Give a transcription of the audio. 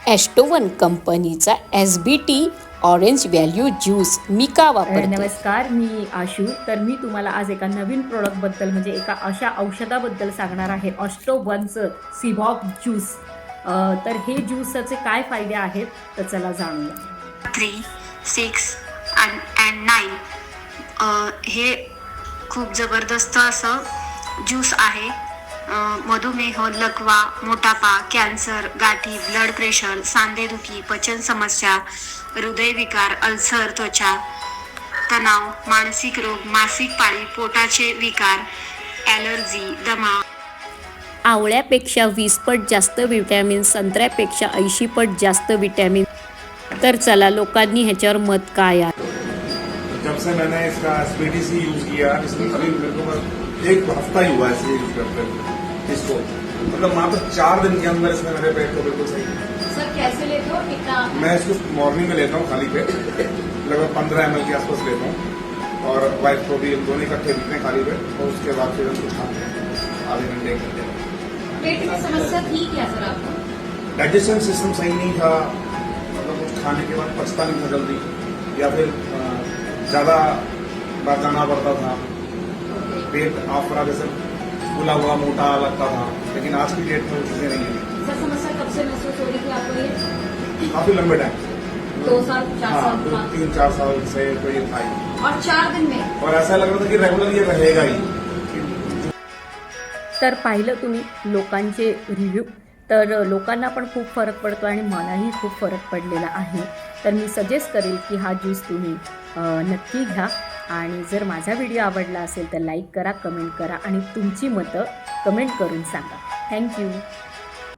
ॲस्टोवन कंपनीचा SBT orange value juice मी का वापरते? नमस्कार, मी आशू. तर मी तुम्हाला आज एका नवीन प्रोडक्टबद्दल म्हणजे एका अशा औषधाबद्दल सांगणार आहे, ऑस्टोवनचं सिबॉक ज्यूस. तर हे ज्यूसचे काय फायदे आहेत तर चला जाणूया. 3, 6 अँड 9 हे खूप जबरदस्त असं ज्यूस आहे. मधुमेह, लकवा, मोटापा, कॅन्सर, गाठी, ब्लड प्रेशर, सांधेदुखी, पचन समस्या, हृदयविकार, अल्सर, त्वचा तणाव, मानसिक रोग, मासिक पाळी, पोटाचे विकार, ॲलर्जी, दमा. आवळ्यापेक्षा 20 पट जास्त विटॅमिन, संत्र्यापेक्षा 80 पट जास्त विटॅमिन. तर चला लोकांनी ह्याच्यावर मत काय आहे? जब से मैंने इसका SBTC यूज किया, इसमें कभी मेरे को बस एक हफ्ता ही हुआ है यूज करते हुए इसको, मतलब मात्र 4 दिन के अंदर इसने मेरे पेट को बिल्कुल सही किया। सर कैसे लेते हो? कितना? मैं इसको मॉर्निंग में लेता हूँ खाली पेट, लगभग 15 ml के आसपास लेता हूँ, और वाइफ को भी दोनों इकट्ठे पीते हैं खाली पेट, और उसके बाद फिर उसको खाते हैं आधे घंटे 1 घंटे। पेट में समस्या थी क्या सर आपको? डाइजेशन सिस्टम सही नहीं था, मतलब कुछ खाने के बाद पचता नहीं था जल्दी, या फिर ज़्यादा बार जाना पड़ता था, पेट आफरा जैसे फूला हुआ मोटा लगता था, लेकिन आज की डेट में वो चीज़ें नहीं है। सर समस्या कब से महसूस हो रही थी आपको ये? काफी लंबे टाइम से, 2 साल 4 हाँ, साल 3-4 साल से तो ये था ही, और 4 दिन में? और ऐसा लग रहा था कि रेगुलर ये रहेगा ही। तर पाहिलं तुम्ही लोकांचे रिव्ह्यू, तर लोकांना पण खूप फरक पडतो आणि मलाही खूप फरक पडलेला आहे. तर मी सजेस्ट करेल की हा ज्यूस तुम्ही नक्की घ्या. आणि जर माझा व्हिडिओ आवडला असेल तर लाईक करा, कमेंट करा आणि तुमची मतं कमेंट करून सांगा. थँक्यू.